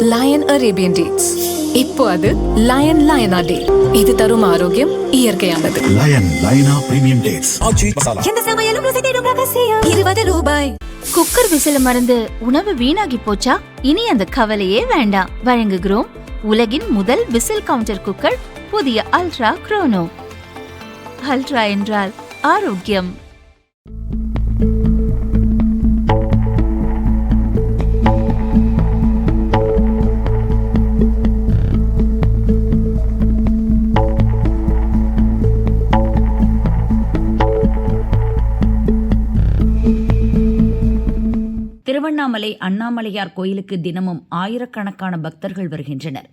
Line Arabian dates. இப்போ அது line லயனா டே. இது தரும் ஆரோக்கியம் இயற்கையானது. லயன் லயனா பிரீமியம் டேட்ஸ். எந்த சமையலும் ருசி தேடும் ரகசியம். 20 ரூபாய். குக்கர் விசில மறந்து உணவு வீணாகி போச்சா? இனி அந்த கவலையே வேண்டாம். வழங்குகிறோம் உலகின் முதல் விசில் கவுண்டர் குக்கர், புதிய அல்ட்ரா குரோனோ. அல்ட்ரா என்றால் ஆரோக்கியம். திருவண்ணாமலை அண்ணாமலையார் கோயிலுக்கு தினமும் ஆயிரக்கணக்கான பக்தர்கள் வருகின்றனர்.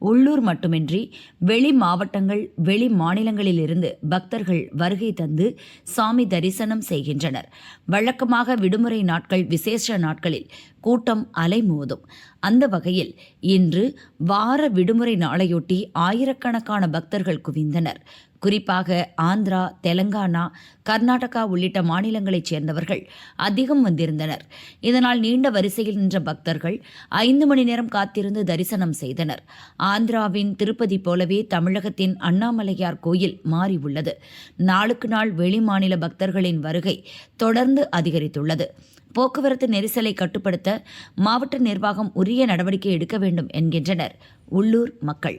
உள்ளூர் மட்டுமின்றி வெளி மாவட்டங்கள், வெளி மாநிலங்களிலிருந்து பக்தர்கள் வருகை தந்து சாமி தரிசனம் செய்கின்றனர். வழக்கமாக விடுமுறை நாட்கள், விசேஷ நாட்களில் கூட்டம் அலைமோதும். அந்த வகையில் இன்று வார விடுமுறை நாளையொட்டி ஆயிரக்கணக்கான பக்தர்கள் குவிந்தனர். குறிப்பாக ஆந்திரா, தெலங்கானா, கர்நாடகா உள்ளிட்ட மாநிலங்களைச் சேர்ந்தவர்கள் அதிகம் வந்திருந்தனர். இதனால் நீண்ட வரிசையில் நின்ற பக்தர்கள் 5 மணி நேரம் காத்திருந்து தரிசனம் செய்தனர். ஆந்திராவின் திருப்பதி போலவே தமிழகத்தின் அண்ணாமலையார் கோயில் மாறியுள்ளது. நாளுக்கு நாள் வெளிமாநில பக்தர்களின் வருகை தொடர்ந்து அதிகரித்துள்ளது. போக்குவரத்து நெரிசலை கட்டுப்படுத்த மாவட்ட நிர்வாகம் உரிய நடவடிக்கை எடுக்க வேண்டும் என்கின்றனர் உள்ளூர் மக்கள்.